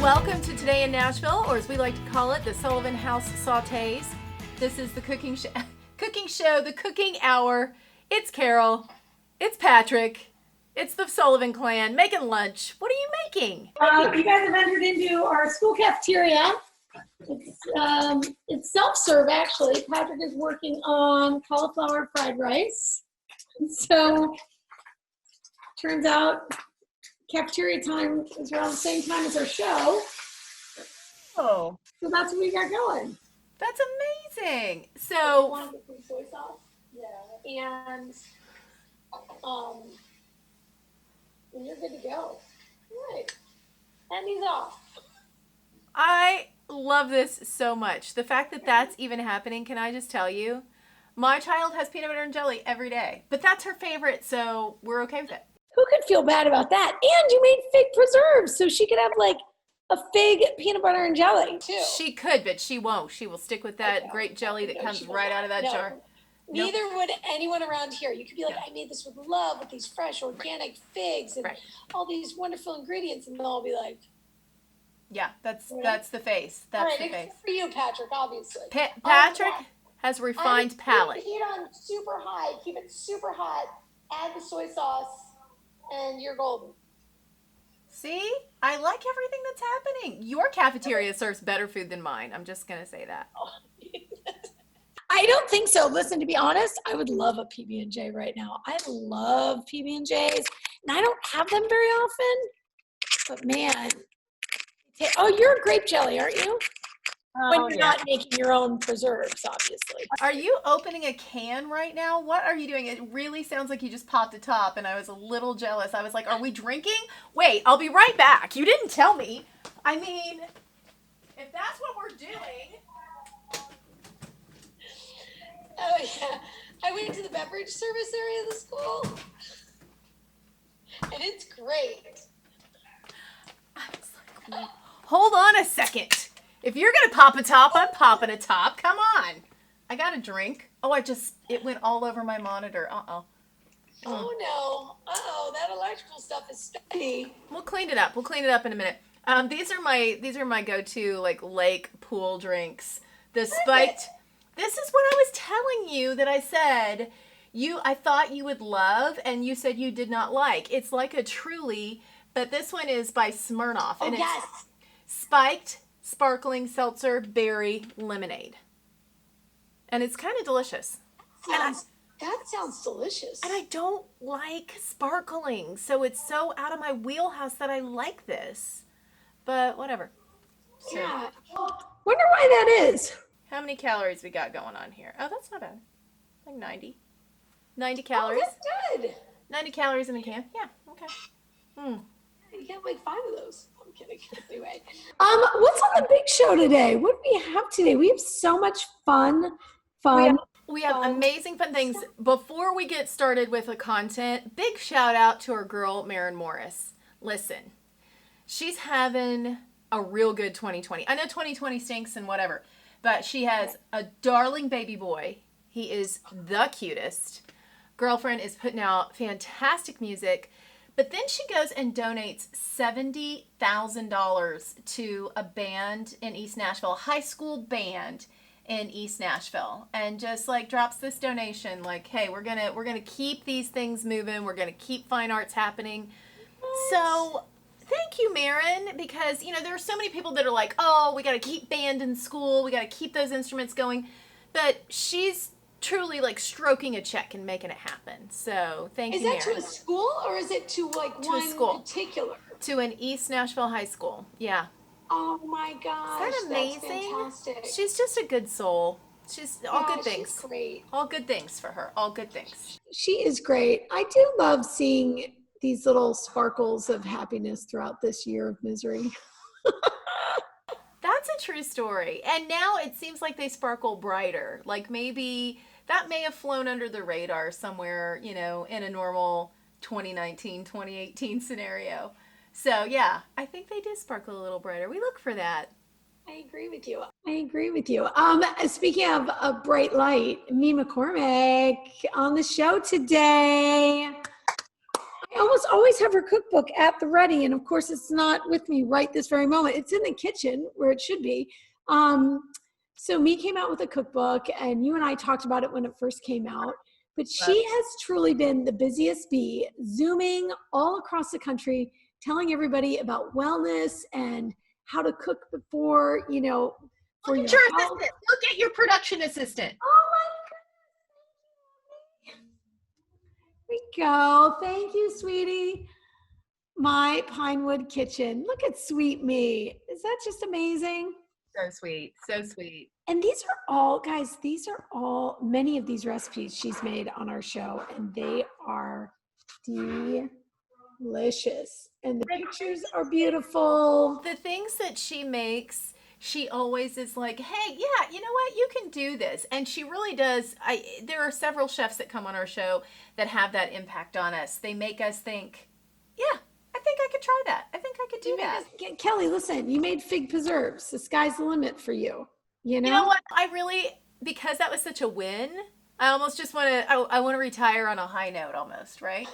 Welcome to Today in Nashville, or as we like to call it, the Sullivan House Sautés. This is the cooking show, the cooking hour. It's Carol. It's Patrick. It's the Sullivan clan making lunch. What are you making? You guys have entered into our school cafeteria. It's self-serve, actually. Patrick is working on cauliflower fried rice. So, turns out cafeteria time is around the same time as our show. Oh. So that's what we got going. That's amazing. So, Want to get some soy sauce? Yeah. And you're good to go. All right. And he's off. I love this so much. The fact that that's even happening, can I just tell you? My child has peanut butter and jelly every day, but that's her favorite, so we're okay with it. Who could feel bad about that? And you made fig preserves, so she could have like a fig peanut butter and jelly too. She could, but she won't. She will stick with that grape jelly that comes right out of that jar. Neither would anyone around here. You could be like, I made this with love with these fresh organic figs and all these wonderful ingredients, and they'll all be like, yeah, that's the face. That's the face. Except for you, Patrick, obviously. Patrick has a refined palate. Keep the heat on super high. Keep it super hot. Add the soy sauce, and you're golden. See? I like everything that's happening. Your cafeteria serves better food than mine. I'm just going to say that. I don't think so. Listen, to be honest, I would love a PB&J right now. I love PB&Js, and I don't have them very often. But man, you're a grape jelly, aren't you? When you're not making your own preserves, obviously. Are you opening a can right now? What are you doing? It really sounds like you just popped a top, and I was a little jealous. I was like, are we drinking? Wait, I'll be right back. You didn't tell me. I mean, if that's what we're doing. Oh, yeah. I went to the beverage service area of the school, and it's great. I was like, hold on a second. If you're going to pop a top, I'm popping a top. Come on. I got a drink. Oh, it went all over my monitor. Uh-oh. Oh, no. Uh-oh, that electrical stuff is steady. We'll clean it up. We'll clean it up in a minute. These are my go-to, like, lake pool drinks. The spiked. This is what I was telling you that I said I thought you would love, and you said you did not like. It's like a Truly, but this one is by Smirnoff. Oh, and yes. It's spiked sparkling seltzer berry lemonade. And it's kind of delicious. That sounds delicious. And I don't like sparkling, so it's so out of my wheelhouse that I like this. But whatever. Yeah. Wonder why that is. How many calories we got going on here? Oh, that's not bad. Like 90. 90 calories. Oh, that's good. 90 calories in a can. Yeah, okay. You get like 5 of those. I'm kidding. Anyway. What's on the big show today? What do we have today? We have so much fun. We have amazing fun things. Before we get started with the content, big shout out to our girl, Maren Morris. Listen, she's having a real good 2020. I know 2020 stinks and whatever, but she has a darling baby boy. He is the cutest. Girlfriend is putting out fantastic music. But then she goes and donates $70,000 to a band in East Nashville, a high school band in East Nashville, and just like drops this donation like, hey, we're gonna keep these things moving. We're gonna keep fine arts happening. So thank you, Maren, because there are so many people that are like, oh, we got to keep band in school. We got to keep those instruments going. But she's truly like stroking a check and making it happen. So thank you, Maren. Is that to a school or is it to like one particular? To an East Nashville high school. Yeah. Oh my gosh. Isn't that amazing? That's fantastic. She's just a good soul. She's all good things. She's great. All good things for her. All good things. She is great. I do love seeing these little sparkles of happiness throughout this year of misery. That's a true story. And now it seems like they sparkle brighter. Like maybe that may have flown under the radar somewhere, in a normal 2019, 2018 scenario. So yeah, I think they do sparkle a little brighter. We look for that. I agree with you. Speaking of a bright light, me McCormick on the show today. I almost always have her cookbook at the ready. And of course, it's not with me right this very moment. It's in the kitchen where it should be. So Me came out with a cookbook, and you and I talked about it when it first came out. But she has truly been the busiest bee, zooming all across the country, telling everybody about wellness and how to cook before, for Look your at your health. assistant. Look at your production assistant. Oh my goodness. There we go. Thank you, sweetie. My Pinewood kitchen. Look at sweet me. Is that just amazing? So sweet. So sweet. And these are all, guys, many of these recipes she's made on our show, and they are delicious. And the pictures are beautiful. The things that she makes, she always is like, hey, yeah, you know what? You can do this. And she really does. There are several chefs that come on our show that have that impact on us. They make us think, yeah, I think I could try that. I think I could do that. Kelly, listen, you made fig preserves. The sky's the limit for you. You know what? Because that was such a win, I almost just want to, I want to retire on a high note almost, right?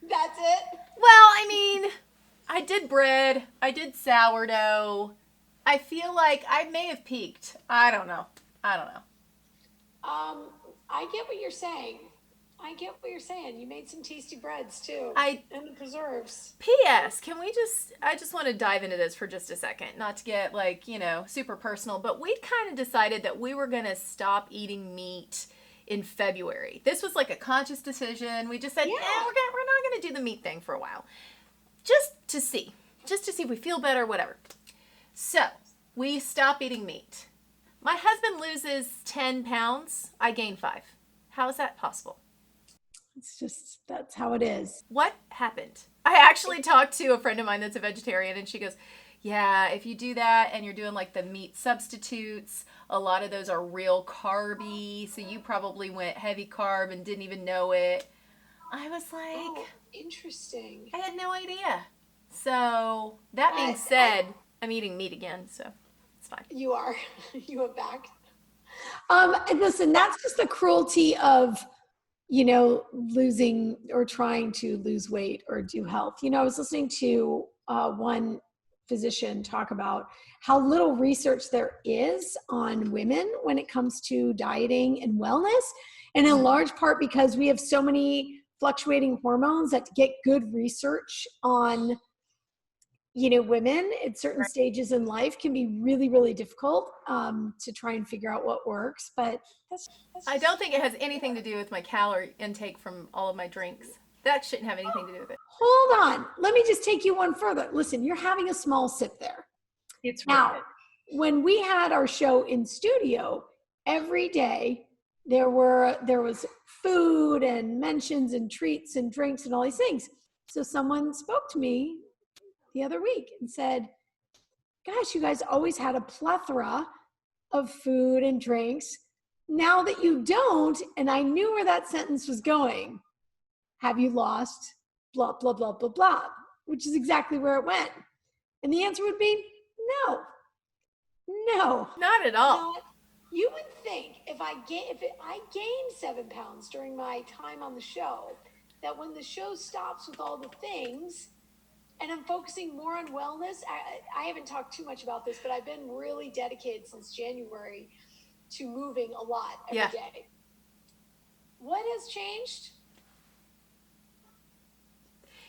That's it? Well, I mean, I did bread. I did sourdough. I feel like I may have peaked. I don't know. I get what you're saying. You made some tasty breads too. And the preserves. P.S. I just want to dive into this for just a second, not to get super personal, but we kind of decided that we were going to stop eating meat in February. This was like a conscious decision. We just said, we're not going to do the meat thing for a while. Just to see if we feel better, whatever. So we stop eating meat. My husband loses 10 pounds. I gain 5. How is that possible? That's how it is. What happened? I actually talked to a friend of mine that's a vegetarian, and she goes, yeah, if you do that and you're doing like the meat substitutes, a lot of those are real carby. So you probably went heavy carb and didn't even know it. I was like, interesting. I had no idea. So that being said, I'm eating meat again, so it's fine. You are back. And listen, that's just the cruelty of losing or trying to lose weight or do health. I was listening to one physician talk about how little research there is on women when it comes to dieting and wellness. And in large part because we have so many fluctuating hormones that to get good research on, women at certain stages in life can be really, really difficult to try and figure out what works. But I don't think it has anything to do with my calorie intake from all of my drinks. That shouldn't have anything to do with it. Hold on. Let me just take you one further. Listen, you're having a small sip there. It's now, when we had our show in studio, every day there was food and mentions and treats and drinks and all these things. So someone spoke to me the other week and said, gosh, you guys always had a plethora of food and drinks. Now that you don't, and I knew where that sentence was going, have you lost blah, blah, blah, blah, blah, which is exactly where it went. And the answer would be no. Not at all. You would think if I gained 7 pounds during my time on the show, that when the show stops with all the things, and I'm focusing more on wellness. I haven't talked too much about this, but I've been really dedicated since January to moving a lot every day. What has changed?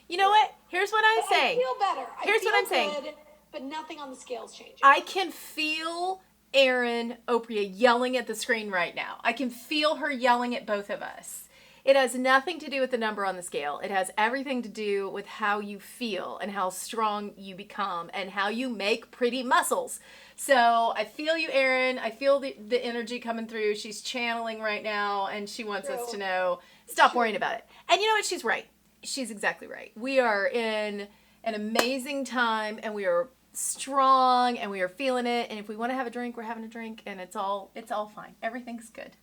You know what? Here's what I'm saying. I feel better. Here's what I'm saying. But nothing on the scale's changing. I can feel Erin Opria yelling at the screen right now. I can feel her yelling at both of us. It has nothing to do with the number on the scale. It has everything to do with how you feel and how strong you become and how you make pretty muscles. So I feel you, Erin. I feel the energy coming through. She's channeling right now, and she wants us to know, stop worrying about it. And you know what? She's right. She's exactly right. We are in an amazing time, and we are strong, and we are feeling it. And if we want to have a drink, we're having a drink, and it's all fine. Everything's good.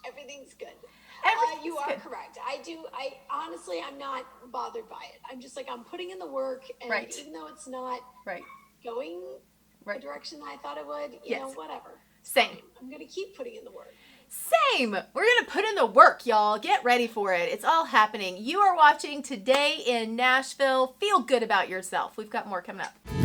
Everything's good. You are correct. I honestly, I'm not bothered by it. I'm just like, I'm putting in the work, and even though it's not going the direction I thought it would, you know, whatever. Same. I'm going to keep putting in the work. Same. We're going to put in the work, y'all. Get ready for it. It's all happening. You are watching Today in Nashville. Feel good about yourself. We've got more coming up.